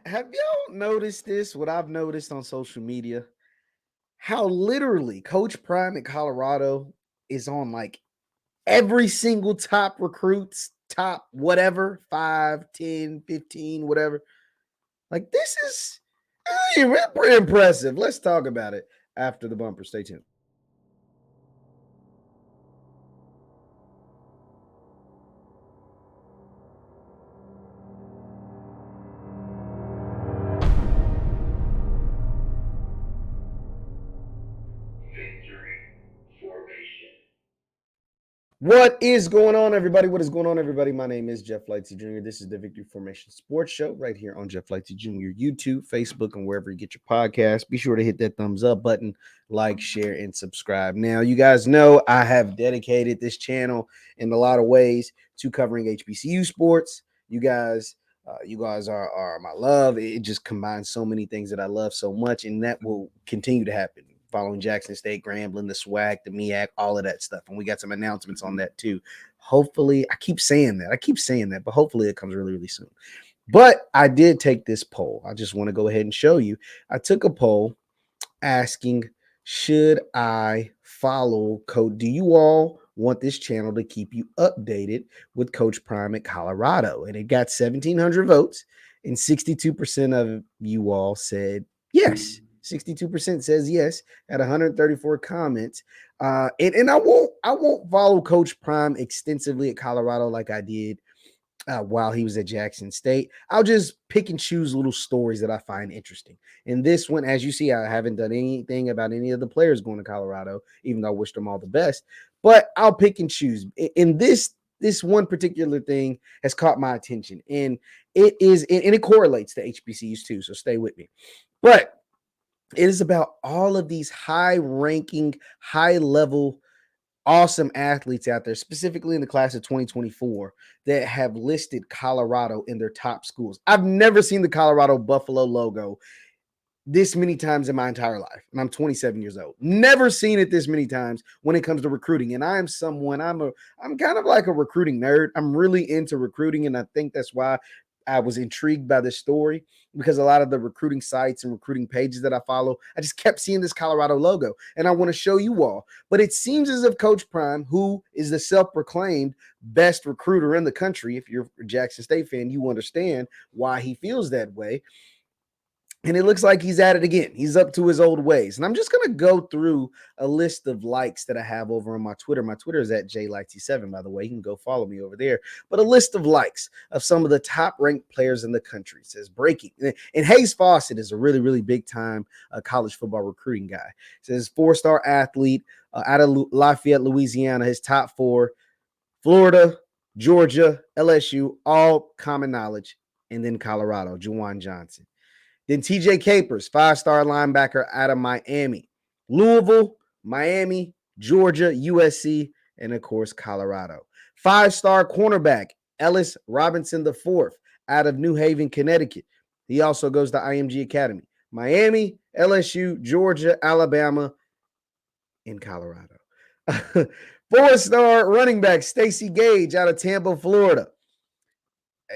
Have y'all noticed this? What I've noticed on social media, how literally Coach Prime in Colorado is on like every single top recruits, top whatever, 5, 10, 15, whatever. Like this is pretty impressive. Let's talk about it after the bumper. Stay tuned. What is going on, everybody? What is going on, everybody? My name is Jeff Lightsy Jr. This is the Victory Formation Sports Show right here on Jeff Lightsy Jr. YouTube, Facebook, and wherever you get your podcast. Be sure to hit that thumbs up button, like, share, and subscribe. Now, you guys know I have dedicated this channel in a lot of ways to covering HBCU sports. You guys are my love. It just combines so many things that I love so much, and that will continue to happen. Following Jackson State, Grambling, the SWAC, the MEAC, all of that stuff. And we got some announcements on that too. Hopefully, I keep saying that, but hopefully it comes really, really soon. But I did take this poll. I just want to go ahead and show you. I took a poll asking, should I follow Coach? Do you all want this channel to keep you updated with Coach Prime at Colorado? And it got 1,700 votes, and 62% of you all said yes. 62% says yes at 134 comments. And I won't follow Coach Prime extensively at Colorado like I did while he was at Jackson State. I'll just pick and choose little stories that I find interesting. And this one, as you see, I haven't done anything about any of the players going to Colorado, even though I wish them all the best. But I'll pick and choose. In this one particular thing has caught my attention, and it correlates to HBCUs too. So stay with me. But it is about all of these high-ranking, high-level, awesome athletes out there, specifically in the class of 2024, that have listed Colorado in their top schools. I've never seen the Colorado Buffalo logo this many times in my entire life, and I'm 27 years old. Never seen it this many times when it comes to recruiting. And I'm kind of like a recruiting nerd. I'm really into recruiting, and I think that's why I was intrigued by this story, because a lot of the recruiting sites and recruiting pages that I follow, I just kept seeing this Colorado logo, and I want to show you all. But it seems as if Coach Prime, who is the self-proclaimed best recruiter in the country, if you're a Jackson State fan, you understand why he feels that way. And it looks like he's at it again. He's up to his old ways. And I'm just going to go through a list of likes that I have over on my Twitter. My Twitter is at JLightsy7, by the way. You can go follow me over there. But a list of likes of some of the top-ranked players in the country. It says breaking. And Hayes Fawcett is a really, really big-time college football recruiting guy. It says four-star athlete out of Lafayette, Louisiana. His top four, Florida, Georgia, LSU, all common knowledge. And then Colorado, Juwan Johnson. Then TJ Capers, five-star linebacker out of Miami, Louisville, Miami, Georgia, USC, and of course, Colorado. Five-star cornerback, Ellis Robinson IV out of New Haven, Connecticut. He also goes to IMG Academy. Miami, LSU, Georgia, Alabama, and Colorado. Four-star running back, Stacey Gage out of Tampa, Florida.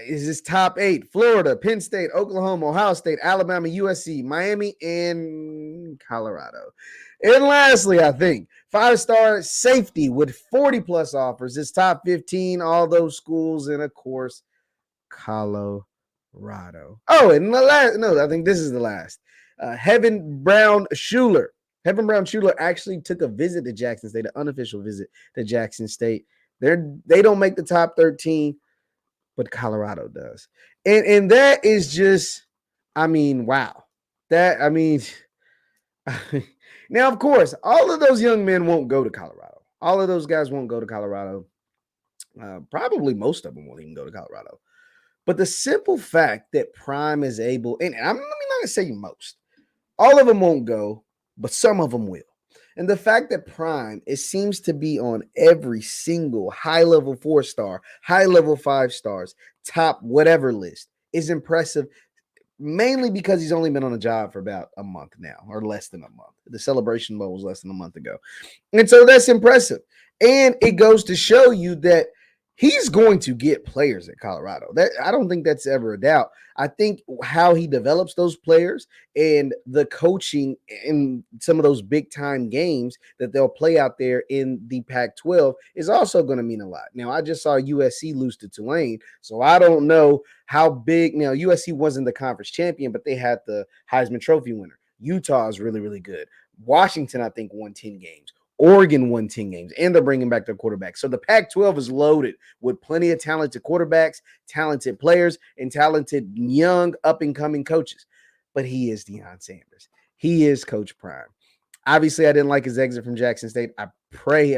Is his top 8: Florida, Penn State, Oklahoma, Ohio State, Alabama, USC, Miami, and Colorado. And lastly, I think five-star safety with 40+ offers. His top 15, all those schools, and of course, Colorado. Oh, and the last, no, I think this is the last. Heaven Brown Schuler. Heaven Brown Schuler actually took a visit to Jackson State, an unofficial visit to Jackson State. They don't make the top 13. But Colorado does. And that is just, wow. Now, of course, all of those young men won't go to Colorado. All of those guys won't go to Colorado. Probably most of them won't even go to Colorado. But the simple fact that Prime is able, and I'm not say most, all of them won't go, but some of them will. And the fact that Prime, it seems to be on every single high-level 4-star, high-level 5 stars, top whatever list is impressive, mainly because he's only been on the job for about a month now, or less than a month. The Celebration Bowl was less than a month ago. And so that's impressive. And it goes to show you that he's going to get players at Colorado. That I don't think that's ever a doubt. I think how he develops those players and the coaching in some of those big time games that they'll play out there in the Pac-12 is also going to mean a lot. Now, I just saw USC lose to Tulane, so I don't know how big. Now, USC wasn't the conference champion, but they had the Heisman Trophy winner. Utah is really, really good. Washington, I think, won 10 games. Oregon won 10 games, and they're bringing back their quarterback. So the Pac-12 is loaded with plenty of talented quarterbacks, talented players, and talented young up-and-coming coaches. But he is Deion Sanders. He is Coach Prime. Obviously, I didn't like his exit from Jackson State. I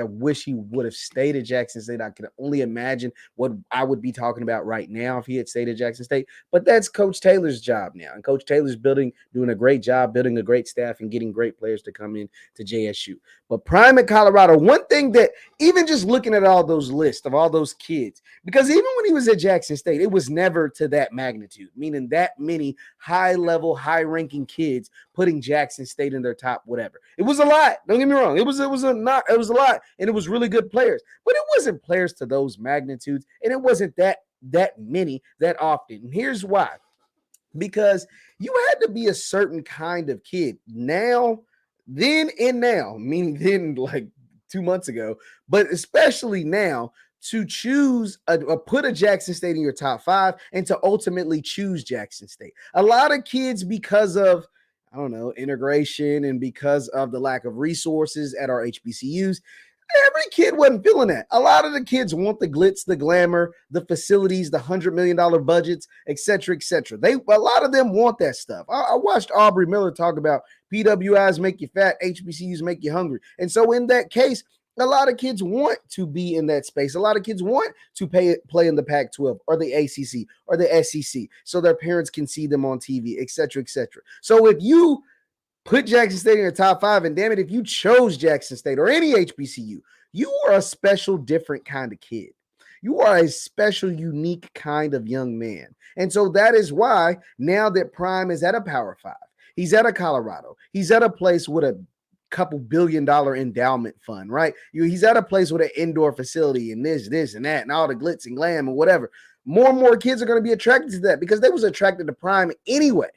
wish he would have stayed at Jackson State. I can only imagine what I would be talking about right now if he had stayed at Jackson State. But that's Coach Taylor's job now. And Coach Taylor's doing a great job, building a great staff and getting great players to come in to JSU. But Prime at Colorado, one thing that even just looking at all those lists of all those kids, because even when he was at Jackson State, it was never to that magnitude, meaning that many high-level, high-ranking kids putting Jackson State in their top whatever. It was a lot. Don't get me wrong. It was a lot, and it was really good players, but it wasn't players to those magnitudes, and it wasn't that many that often. And here's why: because you had to be a certain kind of kid now, then, and now, meaning then like 2 months ago, but especially now, to choose put a Jackson State in your top 5 and to ultimately choose Jackson State. A lot of kids, because of I don't know, integration and because of the lack of resources at our HBCUs, every kid wasn't feeling that. A lot of the kids want the glitz, the glamour, the facilities, the $100 million budgets, et cetera, et cetera. A lot of them want that stuff. I watched Aubrey Miller talk about PWIs make you fat, HBCUs make you hungry. And so in that case, a lot of kids want to be in that space. A lot of kids want to play in the Pac-12 or the ACC or the SEC so their parents can see them on TV, et cetera, et cetera. So if you put Jackson State in the top 5, and damn it, if you chose Jackson State or any HBCU, you are a special, different kind of kid. You are a special, unique kind of young man. And so that is why now that Prime is at a Power 5, he's at a Colorado, he's at a place with a couple $billion endowment fund, right? He's at a place with an indoor facility and this and that and all the glitz and glam and whatever. More and more kids are going to be attracted to that because they was attracted to Prime anyway.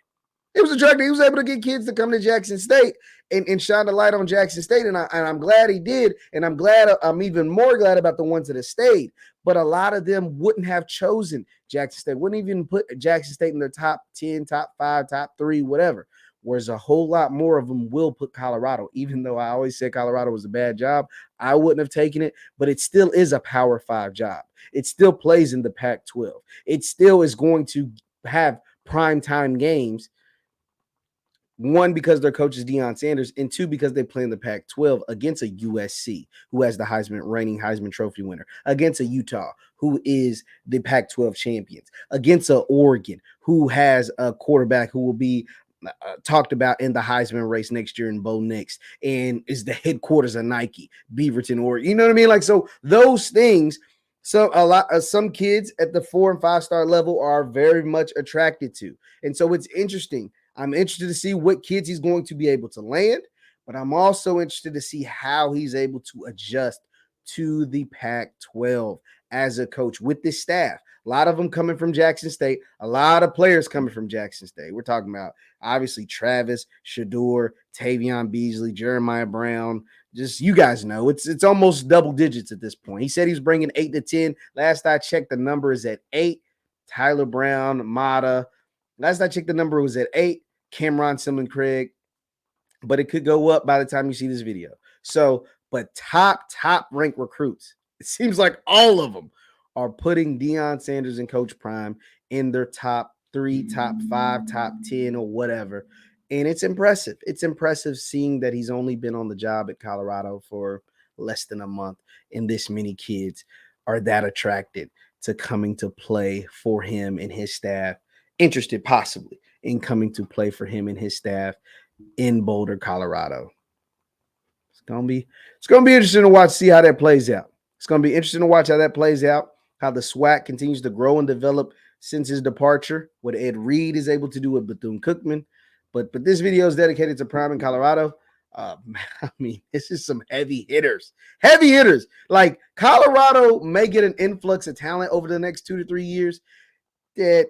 He was able to get kids to come to Jackson State and shine the light on Jackson State. And I'm glad he did. And I'm even more glad about the ones that have stayed. But a lot of them wouldn't have chosen Jackson State, wouldn't even put Jackson State in their top 10, top 5, top 3, whatever. Whereas a whole lot more of them will put Colorado, even though I always said Colorado was a bad job. I wouldn't have taken it, but it still is a Power 5 job. It still plays in the Pac-12. It still is going to have primetime games. One, because their coach is Deion Sanders, and two, because they play in the Pac-12 against a USC, who has the reigning Heisman Trophy winner, against a Utah, who is the Pac-12 champions, against a Oregon, who has a quarterback who will be talked about in the Heisman race next year in Bo Nix, and is the headquarters of Nike, Beaverton, Oregon. You know what I mean? Like, so those things. So some kids at the 4 and 5 star level are very much attracted to, and so it's interesting. I'm interested to see what kids he's going to be able to land, but I'm also interested to see how he's able to adjust to the Pac-12 as a coach with this staff. A lot of them coming from Jackson State, a lot of players coming from Jackson State. We're talking about obviously Travis, Shador, Tavion Beasley, Jeremiah Brown. Just, you guys know, it's almost double digits at this point. He said he was bringing 8 to 10. Last I checked, the number is at 8. Tyler Brown, Mata. Last I checked, the number was at 8. Cameron Simlin Craig, but it could go up by the time you see this video. So, but top ranked recruits, it seems like all of them are putting Deion Sanders and Coach Prime in their top 3, top 5, top 10, or whatever. And it's impressive. It's impressive seeing that he's only been on the job at Colorado for less than a month, and this many kids are that attracted to coming to play for him and his staff, interested possibly in coming to play for him and his staff in Boulder, Colorado. It's gonna be interesting to watch, see how that plays out. It's gonna be interesting to watch how that plays out, how the SWAC continues to grow and develop since his departure, what Ed Reed is able to do with Bethune-Cookman. But this video is dedicated to Prime in Colorado. I mean, this is some heavy hitters. Heavy hitters. Like Colorado may get an influx of talent over the next 2 to 3 years that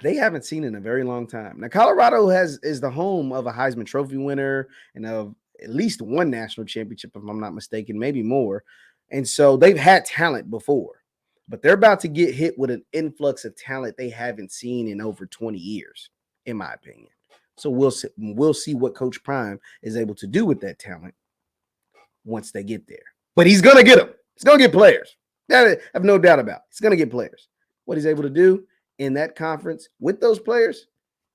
they haven't seen in a very long time. Now, Colorado is the home of a Heisman Trophy winner and of at least one national championship, if I'm not mistaken, maybe more. And so they've had talent before, but they're about to get hit with an influx of talent they haven't seen in over 20 years, in my opinion. So we'll see what Coach Prime is able to do with that talent once they get there. But he's gonna get them. He's gonna get players. That I have no doubt about. He's gonna get players. What he's able to do in that conference with those players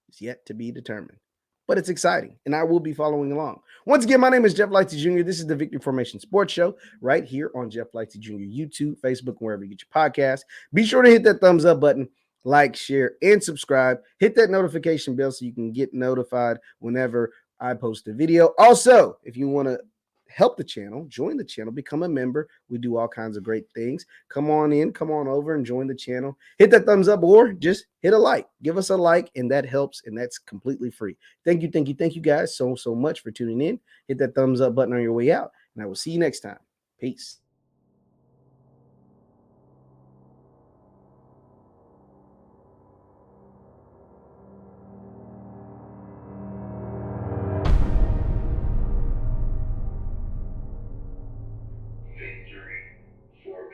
is yet to be determined. But it's exciting, and I will be following along. Once again, my name is Jeff Lightsy Jr. This is the Victory Formation Sports Show right here on Jeff Lightsy Jr. YouTube, Facebook, wherever you get your podcast. Be sure to hit that thumbs up button, like, share, and subscribe. Hit that notification bell so you can get notified whenever I post a video. Also, if you want to help the channel, join the channel, become a member. We do all kinds of great things. Come on in, come on over and join the channel. Hit that thumbs up or just hit a like. Give us a like, and that helps, and that's completely free. Thank you guys so much for tuning in. Hit that thumbs up button on your way out, and I will see you next time. Peace.